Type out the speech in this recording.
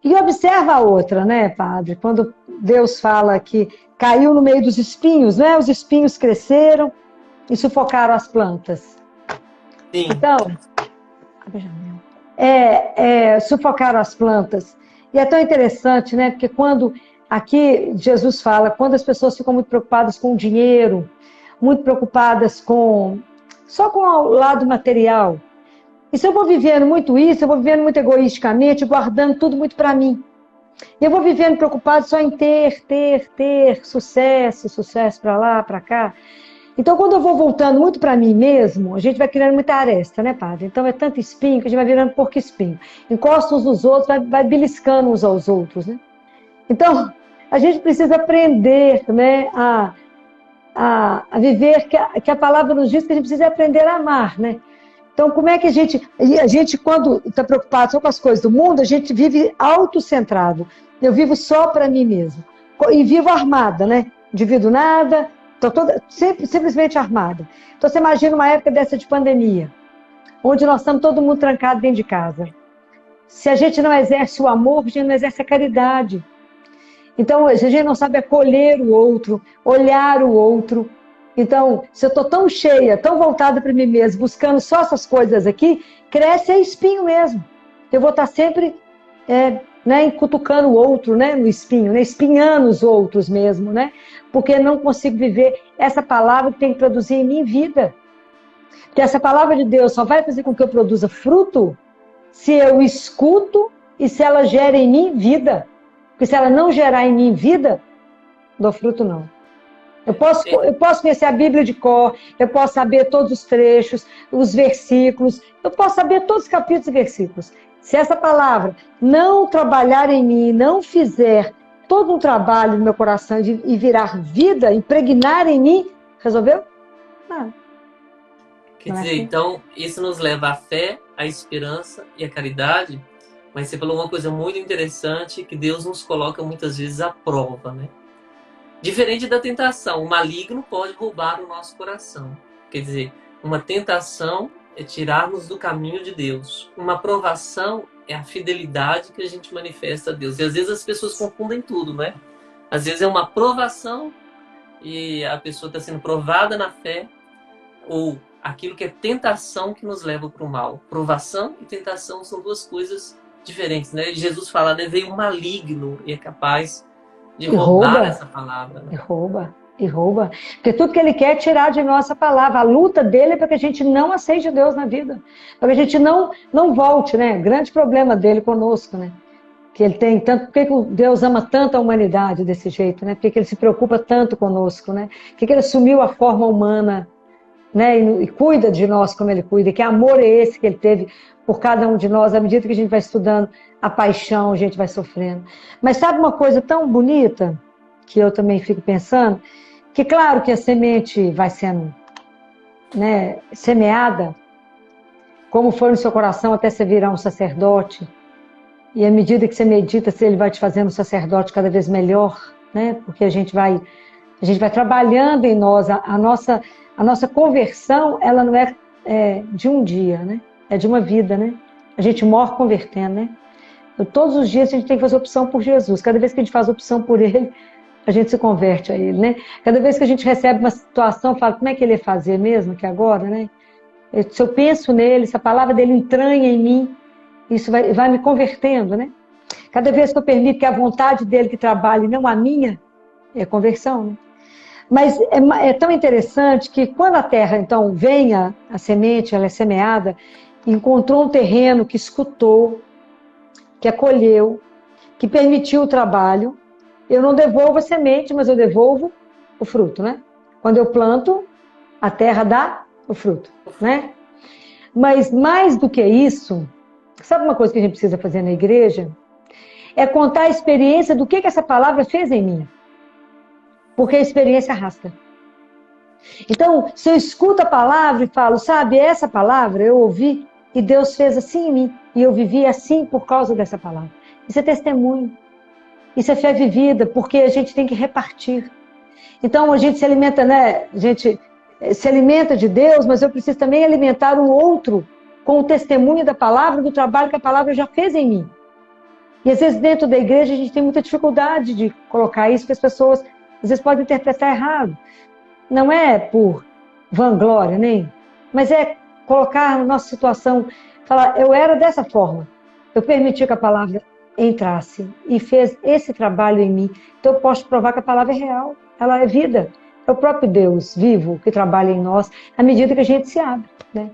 E observa a outra, né, padre? Quando Deus fala que caiu no meio dos espinhos, né? Os espinhos cresceram e sufocaram as plantas. Sim. Então, sufocaram as plantas. E é tão interessante, né? Porque quando aqui Jesus fala, quando as pessoas ficam muito preocupadas com o dinheiro, muito preocupadas só com o lado material. E se eu vou vivendo muito isso, eu vou vivendo muito egoisticamente, guardando tudo muito para mim. E eu vou vivendo preocupado só em ter sucesso para lá, para cá. Então, quando eu vou voltando muito para mim mesmo, a gente vai criando muita aresta, né, padre? Então, é tanto espinho que a gente vai virando porco espinho. Encosta uns nos outros, vai beliscando uns aos outros, né? Então, a gente precisa aprender, né, a viver, que a palavra nos diz que a gente precisa aprender a amar, né? Então, como é que a gente quando está preocupado só com as coisas do mundo, a gente vive autocentrado. Eu vivo só para mim mesmo. E vivo armada, né? Divido nada, estou simplesmente armada. Então, você imagina uma época dessa de pandemia, onde nós estamos todo mundo trancado dentro de casa. Se a gente não exerce o amor, a gente não exerce a caridade. Então, se a gente não sabe acolher o outro, olhar o outro. Então, se eu estou tão cheia, tão voltada para mim mesma, buscando só essas coisas aqui, cresce é espinho mesmo. Eu vou estar sempre cutucando o outro, né, no espinho, né, espinhando os outros mesmo, né? Porque não consigo viver essa palavra que tem que produzir em mim vida. Porque essa palavra de Deus só vai fazer com que eu produza fruto se eu escuto e se ela gera em mim vida. Porque se ela não gerar em mim vida, dou fruto não. Eu posso conhecer a Bíblia de cor, eu posso saber todos os trechos, os versículos, eu posso saber todos os capítulos e versículos. Se essa palavra não trabalhar em mim, não fizer todo um trabalho no meu coração e virar vida, impregnar em mim, resolveu? Nada. Quer dizer, então, isso nos leva à fé, à esperança e à caridade, mas você falou uma coisa muito interessante, que Deus nos coloca muitas vezes à prova, né? Diferente da tentação, o maligno pode roubar o nosso coração. Quer dizer, uma tentação é tirar-nos do caminho de Deus. Uma provação é a fidelidade que a gente manifesta a Deus. E às vezes as pessoas confundem tudo, né? Às vezes é uma provação e a pessoa está sendo provada na fé, ou aquilo que é tentação que nos leva para o mal. Provação e tentação são duas coisas diferentes, né? Jesus fala, né? Veio um maligno e é capaz de roubar essa palavra. Né? E rouba. Porque tudo que ele quer é tirar de nós essa palavra. A luta dele é para que a gente não aceite Deus na vida. Para que a gente não volte, né? Grande problema dele conosco, né? Que ele tem tanto... Por que Deus ama tanto a humanidade desse jeito, né? Por que ele se preocupa tanto conosco, né? Por que ele assumiu a forma humana, né? E cuida de nós como ele cuida. Que amor é esse que ele teve por cada um de nós? À medida que a gente vai estudando a paixão, a gente vai sofrendo. Mas sabe uma coisa tão bonita, que eu também fico pensando, que claro que a semente vai sendo, né, semeada, como foi no seu coração até você virar um sacerdote, e à medida que você medita, ele vai te fazendo um sacerdote cada vez melhor, né, porque a gente vai trabalhando em nós, a nossa conversão, ela não é de um dia, né, é de uma vida, né, a gente morre convertendo, né. Todos os dias a gente tem que fazer opção por Jesus. Cada vez que a gente faz opção por Ele, a gente se converte a Ele, né? Cada vez que a gente recebe uma situação, fala, como é que Ele ia fazer mesmo aqui agora, né? Se eu penso nele, se a palavra dele entranha em mim, isso vai me convertendo, né? Cada vez que eu permito que a vontade dele que trabalhe, e não a minha, é conversão, né? Mas é tão interessante que quando a terra, então, vem a semente, ela é semeada, encontrou um terreno que escutou, que acolheu, que permitiu o trabalho, eu não devolvo a semente, mas eu devolvo o fruto, né? Quando eu planto, a terra dá o fruto, né? Mas mais do que isso, sabe uma coisa que a gente precisa fazer na igreja? É contar a experiência do que essa palavra fez em mim. Porque a experiência arrasta. Então, se eu escuto a palavra e falo, sabe, essa palavra eu ouvi e Deus fez assim em mim. E eu vivi assim por causa dessa palavra. Isso é testemunho. Isso é fé vivida, porque a gente tem que repartir. Então a gente se alimenta, né? A gente se alimenta de Deus, mas eu preciso também alimentar o outro com o testemunho da palavra, do trabalho que a palavra já fez em mim. E às vezes dentro da igreja a gente tem muita dificuldade de colocar isso, que as pessoas às vezes podem interpretar errado. Não é por vanglória, nem, mas é colocar na nossa situação, falar, eu era dessa forma, eu permiti que a palavra entrasse e fez esse trabalho em mim, então eu posso provar que a palavra é real, ela é vida, é o próprio Deus vivo que trabalha em nós, à medida que a gente se abre, né?